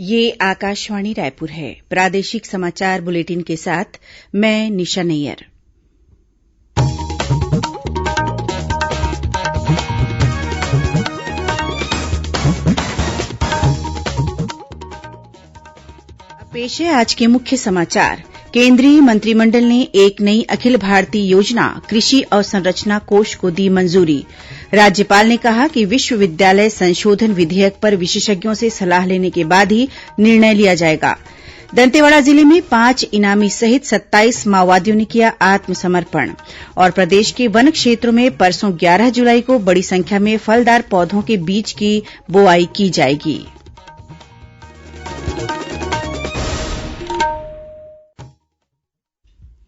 ये आकाशवाणी रायपुर है। प्रादेशिक समाचार बुलेटिन के साथ मैं निशा नैयर। पेश है आज के मुख्य समाचार। केंद्रीय मंत्रिमंडल ने एक नई अखिल भारतीय योजना कृषि अवसंरचना कोष को दी मंजूरी। राज्यपाल ने कहा कि विश्वविद्यालय संशोधन विधेयक पर विशेषज्ञों से सलाह लेने के बाद ही निर्णय लिया जाएगा। दंतेवाड़ा जिले में 5 इनामी सहित 27 माओवादियों ने किया आत्मसमर्पण। और प्रदेश के वन क्षेत्रों में परसों 11 जुलाई को बड़ी संख्या में फलदार पौधों के बीज की बोआई की जाएगी।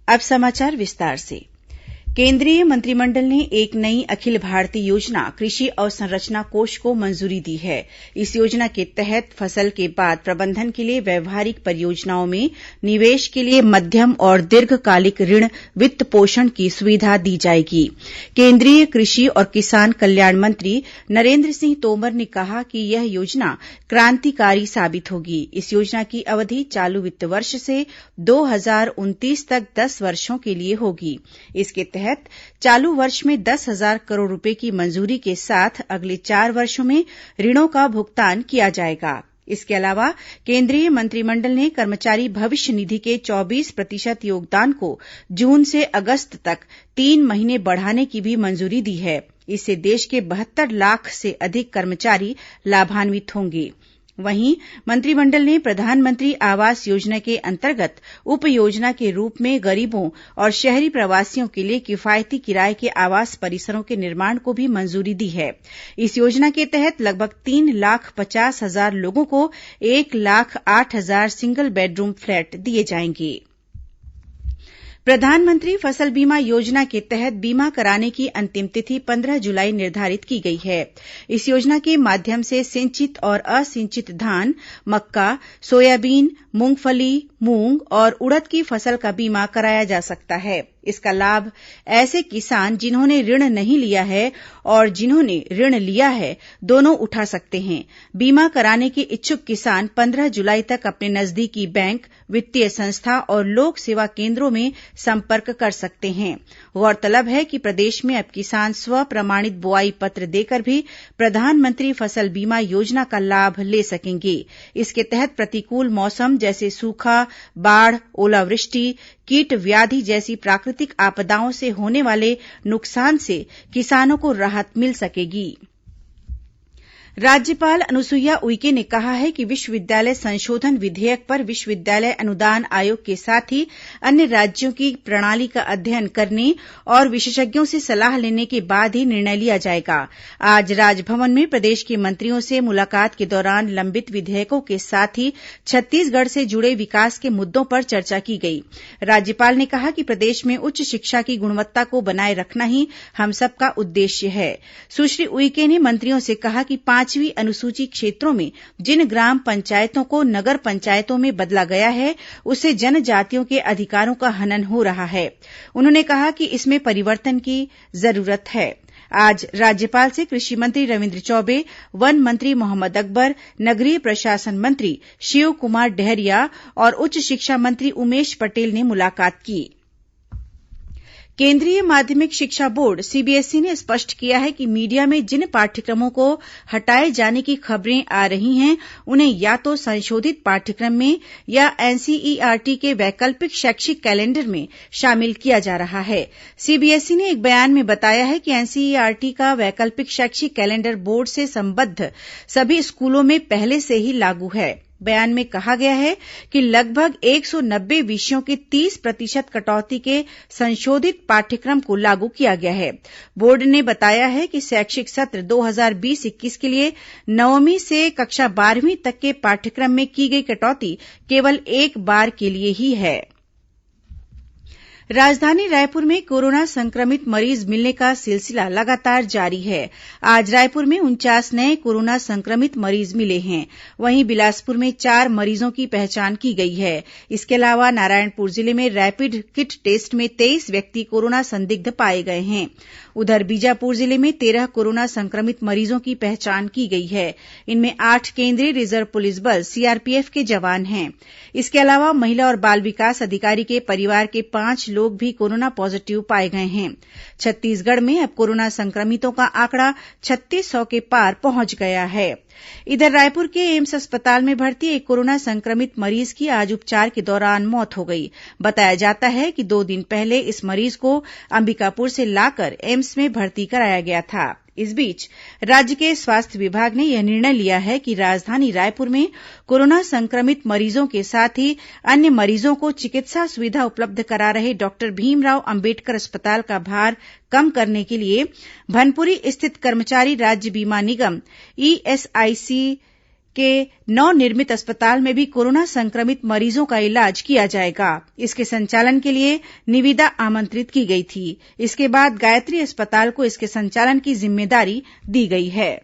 अब समाचार विस्तार से। केंद्रीय मंत्रिमंडल ने एक नई अखिल भारतीय योजना कृषि अवसंरचना कोष को मंजूरी दी है। इस योजना के तहत फसल के बाद प्रबंधन के लिए व्यावहारिक परियोजनाओं में निवेश के लिए मध्यम और दीर्घकालिक ऋण वित्त पोषण की सुविधा दी जाएगी। केंद्रीय कृषि और किसान कल्याण मंत्री नरेन्द्र सिंह तोमर ने कहा कि यह योजना क्रांतिकारी साबित होगी। इस योजना की अवधि चालू वित्त वर्ष से 2029 तक 10 वर्षों के लिए होगी। इसके तहत चालू वर्ष में 10,000 करोड़ रुपए की मंजूरी के साथ अगले 4 वर्षों में ऋणों का भुगतान किया जाएगा। इसके अलावा केंद्रीय मंत्रिमंडल ने कर्मचारी भविष्य निधि के 24% योगदान को जून से अगस्त तक 3 महीने बढ़ाने की भी मंजूरी दी है। इससे देश के 72 लाख से अधिक कर्मचारी लाभान्वित होंगे। वहीं मंत्रिमंडल ने प्रधानमंत्री आवास योजना के अंतर्गत उप योजना के रूप में गरीबों और शहरी प्रवासियों के लिए किफायती किराए के आवास परिसरों के निर्माण को भी मंजूरी दी है। इस योजना के तहत लगभग 3,50,000 लोगों को 1,08,000 सिंगल बेडरूम फ्लैट दिए जाएंगे। प्रधानमंत्री फसल बीमा योजना के तहत बीमा कराने की अंतिम तिथि 15 जुलाई निर्धारित की गई है। इस योजना के माध्यम से सिंचित और असिंचित धान, मक्का, सोयाबीन, मूंगफली, मूंग और उड़द की फसल का बीमा कराया जा सकता है। इसका लाभ ऐसे किसान जिन्होंने ऋण नहीं लिया है और जिन्होंने ऋण लिया है, दोनों उठा सकते हैं। बीमा कराने के इच्छुक किसान 15 जुलाई तक अपने नजदीकी बैंक, वित्तीय संस्था और लोक सेवा केंद्रों में संपर्क कर सकते हैं। गौरतलब है कि प्रदेश में अब किसान स्व प्रमाणित बोआई पत्र देकर भी प्रधानमंत्री फसल बीमा योजना का लाभ ले सकेंगे। इसके तहत प्रतिकूल मौसम जैसे सूखा, बाढ़, ओलावृष्टि, कीट व्याधि जैसी प्राकृतिक आपदाओं से होने वाले नुकसान से किसानों को राहत मिल सकेगी। राज्यपाल अनुसुईया उइके ने कहा है कि विश्वविद्यालय संशोधन विधेयक पर विश्वविद्यालय अनुदान आयोग के साथ ही अन्य राज्यों की प्रणाली का अध्ययन करने और विशेषज्ञों से सलाह लेने के बाद ही निर्णय लिया जाएगा। आज राजभवन में प्रदेश के मंत्रियों से मुलाकात के दौरान लंबित विधेयकों के साथ ही छत्तीसगढ़ से जुड़े विकास के मुद्दों पर चर्चा की गई। राज्यपाल ने कहा कि प्रदेश में उच्च शिक्षा की गुणवत्ता को बनाए रखना ही हम सबका उद्देश्य है। सुश्री उइके ने मंत्रियों से कहा कि 5वीं अनुसूची क्षेत्रों में जिन ग्राम पंचायतों को नगर पंचायतों में बदला गया है, उससे जनजातियों के अधिकारों का हनन हो रहा है। उन्होंने कहा कि इसमें परिवर्तन की जरूरत है। आज राज्यपाल से कृषि मंत्री रविन्द्र चौबे, वन मंत्री मोहम्मद अकबर, नगरीय प्रशासन मंत्री शिव कुमार डहरिया और उच्च शिक्षा मंत्री उमेश पटेल ने मुलाकात की। केंद्रीय माध्यमिक शिक्षा बोर्ड सीबीएसई ने स्पष्ट किया है कि मीडिया में जिन पाठ्यक्रमों को हटाए जाने की खबरें आ रही हैं, उन्हें या तो संशोधित पाठ्यक्रम में या एनसीईआरटी के वैकल्पिक शैक्षिक कैलेंडर में शामिल किया जा रहा है। सीबीएसई ने एक बयान में बताया है कि एनसीईआरटी का वैकल्पिक शैक्षिक कैलेंडर बोर्ड से संबद्ध सभी स्कूलों में पहले से ही लागू है। बयान में कहा गया है कि लगभग 190 विषयों की 30% कटौती के संशोधित पाठ्यक्रम को लागू किया गया है। बोर्ड ने बताया है कि शैक्षिक सत्र 2020-21 के लिए 9वीं से कक्षा 12वीं तक के पाठ्यक्रम में की गई कटौती केवल एक बार के लिए ही है। राजधानी रायपुर में कोरोना संक्रमित मरीज मिलने का सिलसिला लगातार जारी है। आज रायपुर में 49 नये कोरोना संक्रमित मरीज मिले हैं। वहीं बिलासपुर में 4 मरीजों की पहचान की गई है। इसके अलावा नारायणपुर जिले में रैपिड किट टेस्ट में 23 व्यक्ति कोरोना संदिग्ध पाए गए हैं। उधर बीजापुर जिले में 13 कोरोना संक्रमित मरीजों की पहचान की गई है। इनमें 8 केंद्रीय रिजर्व पुलिस बल सीआरपीएफ के जवान हैं। इसके अलावा महिला और बाल विकास अधिकारी के परिवार के 5 लोग भी कोरोना पॉजिटिव पाए गए हैं। छत्तीसगढ़ में अब कोरोना संक्रमितों का आंकड़ा 3600 के पार पहुंच गया है। इधर रायपुर के एम्स अस्पताल में भर्ती एक कोरोना संक्रमित मरीज की आज उपचार के दौरान मौत हो गई। बताया जाता है कि 2 दिन पहले इस मरीज को अंबिकापुर से लाकर एम्स में भर्ती कराया गया था। इस बीच राज्य के स्वास्थ्य विभाग ने यह निर्णय लिया है कि राजधानी रायपुर में कोरोना संक्रमित मरीजों के साथ ही अन्य मरीजों को चिकित्सा सुविधा उपलब्ध करा रहे डॉक्टर भीमराव अंबेडकर अस्पताल का भार कम करने के लिए भनपुरी स्थित कर्मचारी राज्य बीमा निगम ईएसआईसी के नवनिर्मित अस्पताल में भी कोरोना संक्रमित मरीजों का इलाज किया जाएगा। इसके संचालन के लिए निविदा आमंत्रित की गई थी। इसके बाद गायत्री अस्पताल को इसके संचालन की जिम्मेदारी दी गई है।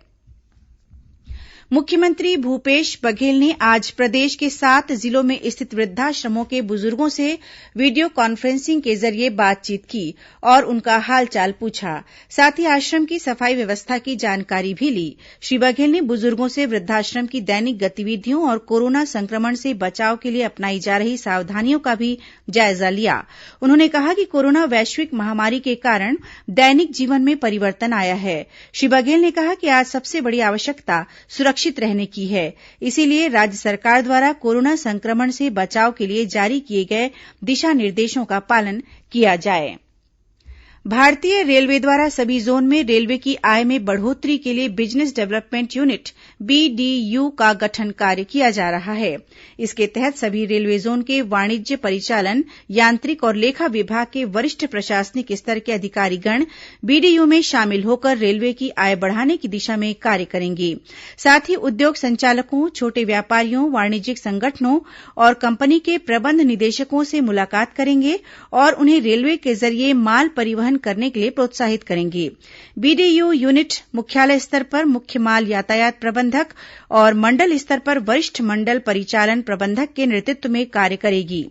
मुख्यमंत्री भूपेश बघेल ने आज प्रदेश के 7 जिलों में स्थित वृद्धाश्रमों के बुजुर्गों से वीडियो कॉन्फ्रेंसिंग के जरिये बातचीत की और उनका हालचाल पूछा। साथ ही आश्रम की सफाई व्यवस्था की जानकारी भी ली। श्री बघेल ने बुजुर्गों से वृद्धाश्रम की दैनिक गतिविधियों और कोरोना संक्रमण से बचाव के लिए अपनाई जा रही सावधानियों का भी जायजा लिया। उन्होंने कहा कि कोरोना वैश्विक महामारी के कारण दैनिक जीवन में परिवर्तन आया है। श्री बघेल ने कहा कि आज सबसे बड़ी आवश्यकता सुरक्षित रहने की है। इसीलिए राज्य सरकार द्वारा कोरोना संक्रमण से बचाव के लिए जारी किए गए दिशा निर्देशों का पालन किया जाए। भारतीय रेलवे द्वारा सभी जोन में रेलवे की आय में बढ़ोत्तरी के लिए बिजनेस डेवलपमेंट यूनिट बीडीयू का गठन कार्य किया जा रहा है। इसके तहत सभी रेलवे जोन के वाणिज्य परिचालन, यांत्रिक और लेखा विभाग के वरिष्ठ प्रशासनिक स्तर के अधिकारीगण बीडीयू में शामिल होकर रेलवे की आय बढ़ाने की दिशा में कार्य करेंगे। साथ ही उद्योग संचालकों, छोटे व्यापारियों, वाणिज्यिक संगठनों और कंपनी के प्रबंध निदेशकों से मुलाकात करेंगे और उन्हें रेलवे के जरिए माल परिवहन करने के लिए प्रोत्साहित करेंगे। बीडीयू यूनिट मुख्यालय स्तर पर मुख्य माल यातायात प्रबंधक और मंडल स्तर पर वरिष्ठ मंडल परिचालन प्रबंधक के नेतृत्व में कार्य करेगी।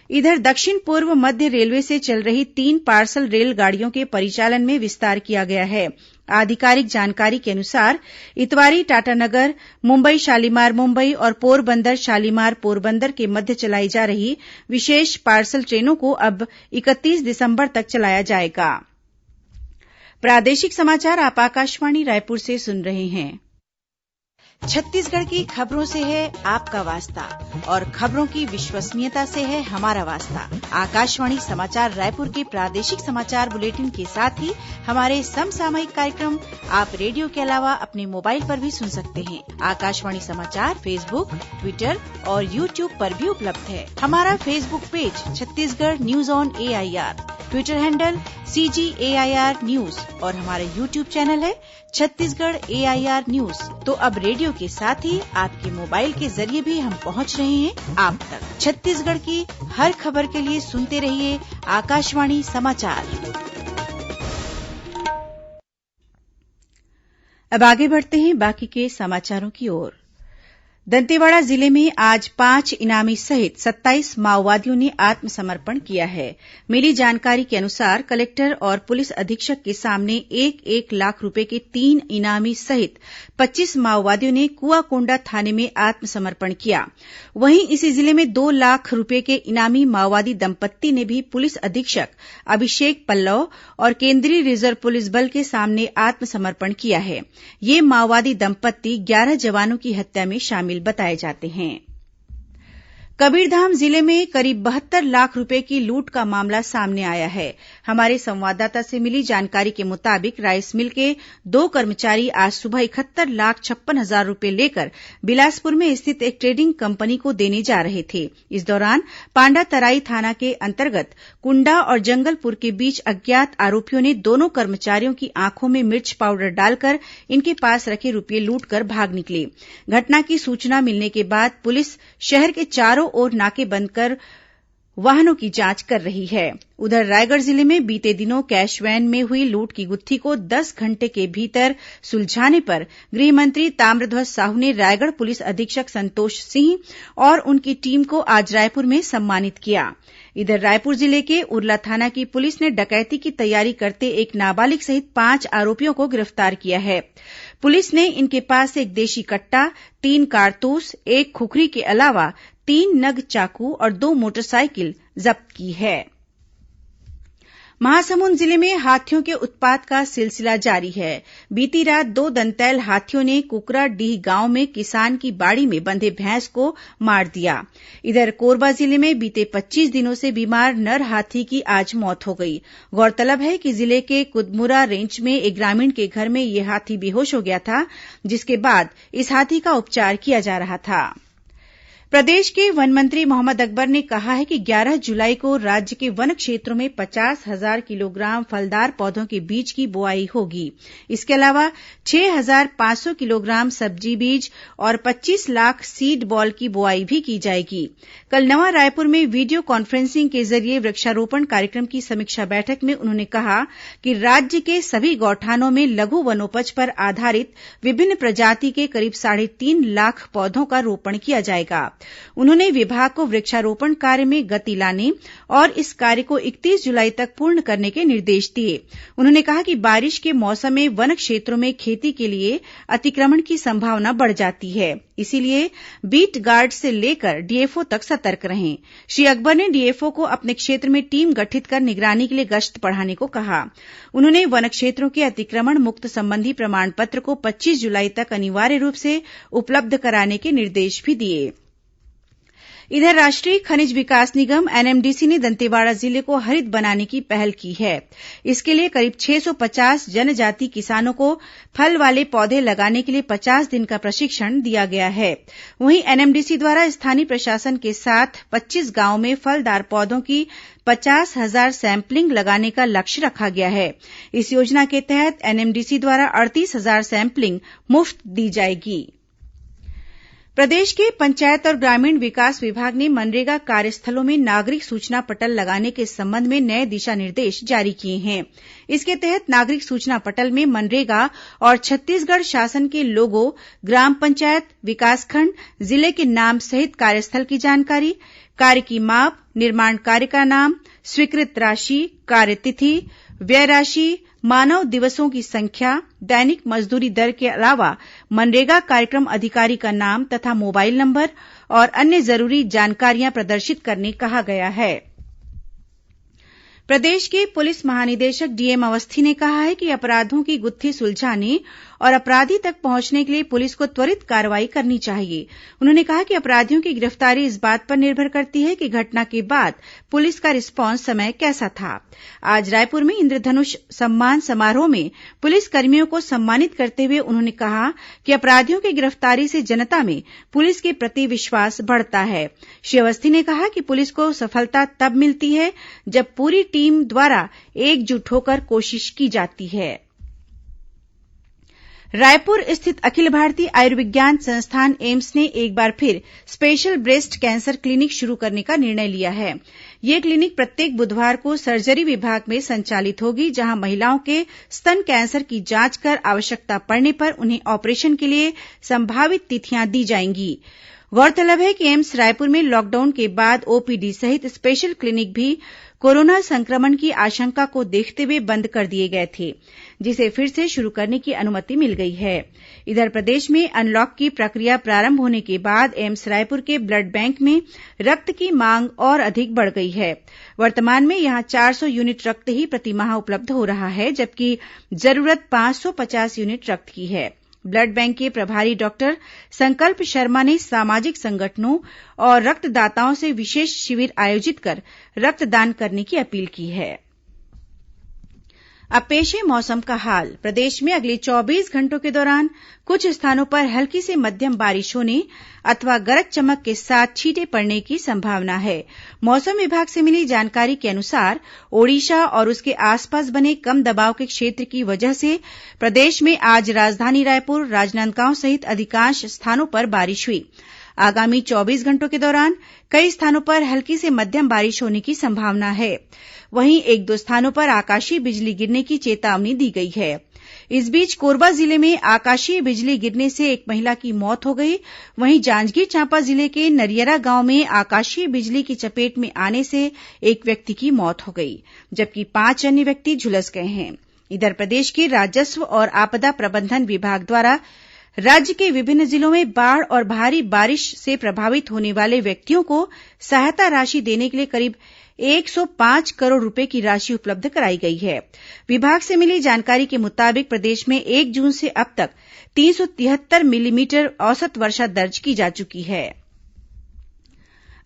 इधर दक्षिण पूर्व मध्य रेलवे से चल रही 3 पार्सल रेलगाड़ियों के परिचालन में विस्तार किया गया है। आधिकारिक जानकारी के अनुसार इतवारी टाटानगर, मुंबई शालीमार मुंबई और पोरबंदर शालीमार पोरबंदर के मध्य चलाई जा रही विशेष पार्सल ट्रेनों को अब 31 दिसंबर तक चलाया जाएगा। प्रादेशिक समाचार आप आकाशवाणी रायपुर से सुन रहे हैं। छत्तीसगढ़ की खबरों से है आपका वास्ता और खबरों की विश्वसनीयता से है हमारा वास्ता। आकाशवाणी समाचार रायपुर के प्रादेशिक समाचार बुलेटिन के साथ ही हमारे समसामयिक कार्यक्रम आप रेडियो के अलावा अपने मोबाइल पर भी सुन सकते हैं। आकाशवाणी समाचार फेसबुक, ट्विटर और यूट्यूब पर भी उपलब्ध है। हमारा Facebook page Chhattisgarh news on AIR, Twitter handle CGAIR news और हमारा यूट्यूब चैनल है छत्तीसगढ़ AIR न्यूज। तो अब रेडियो के साथ ही आपके मोबाइल के जरिए भी हम पहुंच रहे हैं आप तक। छत्तीसगढ़ की हर खबर के लिए सुनते रहिए आकाशवाणी समाचार। अब आगे बढ़ते हैं बाकी के समाचारों की ओर। दंतेवाड़ा जिले में आज 5 इनामी सहित 27 माओवादियों ने आत्मसमर्पण किया है। मिली जानकारी के अनुसार कलेक्टर और पुलिस अधीक्षक के सामने 1-1 लाख रूपये के 3 इनामी सहित 25 माओवादियों ने कुआकोंडा थाने में आत्मसमर्पण किया। वहीं इसी जिले में 2 लाख रूपये के इनामी माओवादी दंपत्ति ने भी पुलिस अधीक्षक अभिषेक पल्लव और केंद्रीय रिजर्व पुलिस बल के सामने आत्मसमर्पण किया है। ये माओवादी दंपत्ति 11 जवानों की हत्या में शामिल बताए जाते हैं। कबीरधाम जिले में करीब 72 लाख रूपये की लूट का मामला सामने आया है। हमारे संवाददाता से मिली जानकारी के मुताबिक राइस मिल के 2 कर्मचारी आज सुबह 71,56,000 रूपये लेकर बिलासपुर में स्थित एक ट्रेडिंग कंपनी को देने जा रहे थे। इस दौरान पांडातराई थाना के अंतर्गत कुंडा और जंगलपुर के बीच अज्ञात आरोपियों ने दोनों कर्मचारियों की आंखों में मिर्च पाउडर डालकर इनके पास रखे रूपये लूटकर भाग निकले। घटना की सूचना मिलने के बाद पुलिस शहर के चारों ओर नाके बंद कर वाहनों की जांच कर रही है। उधर रायगढ़ जिले में बीते दिनों कैश वैन में हुई लूट की गुत्थी को 10 घंटे के भीतर सुलझाने पर गृह मंत्री ताम्रध्वज साहू ने रायगढ़ पुलिस अधीक्षक संतोष सिंह और उनकी टीम को आज रायपुर में सम्मानित किया। इधर रायपुर जिले के उरला थाना की पुलिस ने डकैती की तैयारी करते एक नाबालिग सहित 5 आरोपियों को गिरफ्तार किया है। पुलिस ने इनके पास से एक देशी कट्टा, 3 कारतूस, 1 खुखरी के अलावा 3 नग चाकू और 2 मोटरसाइकिल जब्त की है। महासमुंद जिले में हाथियों के उत्पात का सिलसिला जारी है। बीती रात 2 दंतैल हाथियों ने कुकराडीह गांव में किसान की बाड़ी में बंधे भैंस को मार दिया। इधर कोरबा जिले में बीते 25 दिनों से बीमार नर हाथी की आज मौत हो गई। गौरतलब है कि जिले के कुदमुरा रेंज में एक ग्रामीण के घर में यह हाथी बेहोश हो गया था, जिसके बाद इस हाथी का उपचार किया जा रहा था। प्रदेश के वन मंत्री मोहम्मद अकबर ने कहा है कि 11 जुलाई को राज्य के वन क्षेत्रों में 50,000 किलोग्राम फलदार पौधों के बीज की बोआई होगी। इसके अलावा 6,500 किलोग्राम सब्जी बीज और 25 लाख सीड बॉल की बोआई भी की जाएगी। कल नवा रायपुर में वीडियो कॉन्फ्रेंसिंग के जरिये वृक्षारोपण कार्यक्रम की समीक्षा बैठक में उन्होंने कहा कि राज्य के सभी गौठानों में लघु वनोपज पर आधारित विभिन्न प्रजाति के करीब 3.5 लाख पौधों का रोपण किया जाएगा। उन्होंने विभाग को वृक्षारोपण कार्य में गति लाने और इस कार्य को 31 जुलाई तक पूर्ण करने के निर्देश दिए। उन्होंने कहा कि बारिश के मौसम में वन क्षेत्रों में खेती के लिए अतिक्रमण की संभावना बढ़ जाती है, इसीलिए बीट गार्ड से लेकर डीएफओ तक सतर्क रहें। श्री अकबर ने डीएफओ को अपने क्षेत्र में टीम गठित कर निगरानी के लिए गश्त बढ़ाने को कहा। उन्होंने वन क्षेत्रों के अतिक्रमण मुक्त संबंधी प्रमाण पत्र को 25 जुलाई तक अनिवार्य रूप से उपलब्ध कराने के निर्देश भी दिए। इधर राष्ट्रीय खनिज विकास निगम एनएमडीसी ने दंतेवाड़ा जिले को हरित बनाने की पहल की है। इसके लिए करीब 650 जनजाति किसानों को फल वाले पौधे लगाने के लिए 50 दिन का प्रशिक्षण दिया गया है। वहीं एनएमडीसी द्वारा स्थानीय प्रशासन के साथ 25 गांवों में फलदार पौधों की 50,000 सैंपलिंग लगाने का लक्ष्य रखा गया है। इस योजना के तहत एनएमडीसी द्वारा 38,000 सैंपलिंग मुफ्त दी जाएगी। प्रदेश के पंचायत और ग्रामीण विकास विभाग ने मनरेगा कार्यस्थलों में नागरिक सूचना पटल लगाने के संबंध में नए दिशा निर्देश जारी किए हैं। इसके तहत नागरिक सूचना पटल में मनरेगा और छत्तीसगढ़ शासन के लोगो, ग्राम पंचायत, विकासखंड, जिले के नाम सहित कार्यस्थल की जानकारी, कार्य की माप, निर्माण कार्य का नाम, स्वीकृत राशि, कार्यतिथि, व्यय राशि, मानव दिवसों की संख्या, दैनिक मजदूरी दर के अलावा मनरेगा कार्यक्रम अधिकारी का नाम तथा मोबाइल नंबर और अन्य जरूरी जानकारियां प्रदर्शित करने कहा गया है। प्रदेश के पुलिस महानिदेशक डीएम अवस्थी ने कहा है कि अपराधों की गुत्थी सुलझाने और अपराधी तक पहुंचने के लिए पुलिस को त्वरित कार्रवाई करनी चाहिए। उन्होंने कहा कि अपराधियों की गिरफ्तारी इस बात पर निर्भर करती है कि घटना के बाद पुलिस का रिस्पांस समय कैसा था। आज रायपुर में इंद्रधनुष सम्मान समारोह में पुलिसकर्मियों को सम्मानित करते हुए उन्होंने कहा कि अपराधियों की गिरफ्तारी से जनता में पुलिस के प्रति विश्वास बढ़ता है। श्री अवस्थी ने कहा कि पुलिस को सफलता तब मिलती है जब पूरी टीम द्वारा एकजुट होकर कोशिश की जाती है। रायपुर स्थित अखिल भारतीय आयुर्विज्ञान संस्थान एम्स ने एक बार फिर स्पेशल ब्रेस्ट कैंसर क्लिनिक शुरू करने का निर्णय लिया है। यह क्लिनिक प्रत्येक बुधवार को सर्जरी विभाग में संचालित होगी, जहां महिलाओं के स्तन कैंसर की जांच कर आवश्यकता पड़ने पर उन्हें ऑपरेशन के लिए संभावित तिथियां दी जाएंगी। गौरतलब है कि एम्स रायपुर में लॉकडाउन के बाद ओपीडी सहित स्पेशल क्लिनिक भी कोरोना संक्रमण की आशंका को देखते हुए बंद कर दिए गए थे, जिसे फिर से शुरू करने की अनुमति मिल गई है। इधर प्रदेश में अनलॉक की प्रक्रिया प्रारंभ होने के बाद एम्स रायपुर के ब्लड बैंक में रक्त की मांग और अधिक बढ़ गई है। वर्तमान में यहां 400 यूनिट रक्त ही प्रतिमाह उपलब्ध हो रहा है, जबकि जरूरत 550 यूनिट रक्त की है। ब्लड बैंक के प्रभारी डॉक्टर संकल्प शर्मा ने सामाजिक संगठनों और रक्तदाताओं से विशेष शिविर आयोजित कर रक्तदान करने की अपील की है। अब पेश है मौसम का हाल। प्रदेश में अगले 24 घंटों के दौरान कुछ स्थानों पर हल्की से मध्यम बारिश होने अथवा गरज चमक के साथ छींटे पड़ने की संभावना है। मौसम विभाग से मिली जानकारी के अनुसार ओडिशा और उसके आसपास बने कम दबाव के क्षेत्र की वजह से प्रदेश में आज राजधानी रायपुर, राजनांदगांव सहित अधिकांश स्थानों पर बारिश हुई। आगामी 24 घंटों के दौरान कई स्थानों पर हल्की से मध्यम बारिश होने की संभावना है। वहीं एक दो स्थानों पर आकाशीय बिजली गिरने की चेतावनी दी गई है। इस बीच कोरबा जिले में आकाशीय बिजली गिरने से एक महिला की मौत हो गई। वहीं जांजगीर चांपा जिले के नरियरा गांव में आकाशीय बिजली की चपेट में आने से एक व्यक्ति की मौत हो गई, जबकि 5 अन्य व्यक्ति झुलस गए हैं। इधर प्रदेश के राजस्व और आपदा प्रबंधन विभाग द्वारा राज्य के विभिन्न जिलों में बाढ़ और भारी बारिश से प्रभावित होने वाले व्यक्तियों को सहायता राशि देने के लिए करीब 105 करोड़ रूपये की राशि उपलब्ध कराई गई है। विभाग से मिली जानकारी के मुताबिक प्रदेश में 1 जून से अब तक 373 मिलीमीटर औसत वर्षा दर्ज की जा चुकी है।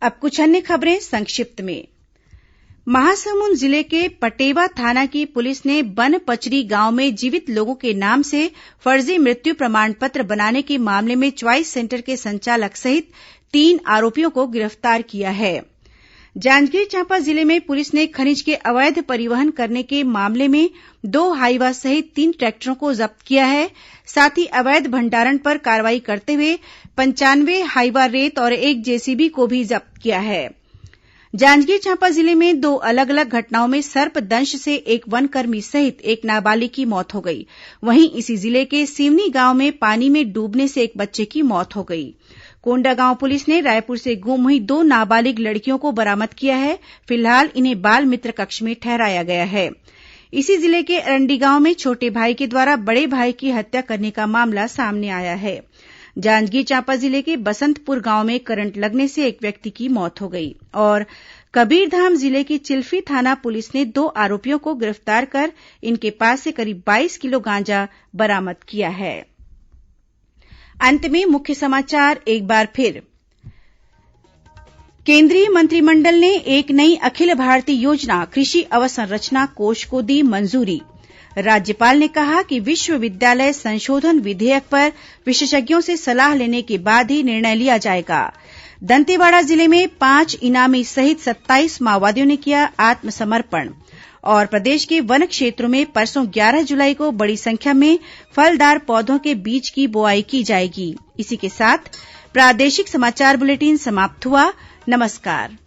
अब कुछ अन्य खबरें संक्षिप्त में। महासमुंद जिले के पटेवा थाना की पुलिस ने बनपचरी गांव में जीवित लोगों के नाम से फर्जी मृत्यु प्रमाण पत्र बनाने के मामले में च्वाइस सेंटर के संचालक सहित 3 आरोपियों को गिरफ्तार किया है। जांजगीर चांपा जिले में पुलिस ने खनिज के अवैध परिवहन करने के मामले में 2 हाईवा सहित 3 ट्रैक्टरों को जब्त किया है। साथ ही अवैध भंडारण पर कार्रवाई करते हुए 95 हाईवा रेत और 1 जेसीबी को भी जब्त किया है। जांजगीर चांपा जिले में 2 अलग अलग घटनाओं में सर्पदंश से एक वनकर्मी सहित एक नाबालिग की मौत हो गई। वहीं इसी जिले के सिवनी गांव में पानी में डूबने से एक बच्चे की मौत हो गई। कोंडागांव पुलिस ने रायपुर से गुम हुई 2 नाबालिग लड़कियों को बरामद किया है। फिलहाल इन्हें बाल मित्र कक्ष में ठहराया गया है। इसी जिले के अरंडी गांव में छोटे भाई के द्वारा बड़े भाई की हत्या करने का मामला सामने आया है। जांजगीर चांपा जिले के बसंतपुर गांव में करंट लगने से एक व्यक्ति की मौत हो गई। और कबीरधाम जिले की चिल्फी थाना पुलिस ने 2 आरोपियों को गिरफ्तार कर इनके पास से करीब 22 किलो गांजा बरामद किया है। अंत में मुख्य समाचार एक बार फिर। केंद्रीय मंत्रिमंडल ने एक नई अखिल भारतीय योजना कृषि अवसंरचना कोष को दी मंजूरी। राज्यपाल ने कहा कि विश्वविद्यालय संशोधन विधेयक पर विशेषज्ञों से सलाह लेने के बाद ही निर्णय लिया जाएगा। दंतेवाड़ा जिले में 5 इनामी सहित 27 माओवादियों ने किया आत्मसमर्पण। और प्रदेश के वन क्षेत्रों में परसों 11 जुलाई को बड़ी संख्या में फलदार पौधों के बीज की बोआई की जाएगी। इसी के साथ प्रादेशिक समाचार बुलेटिन समाप्त हुआ। नमस्कार।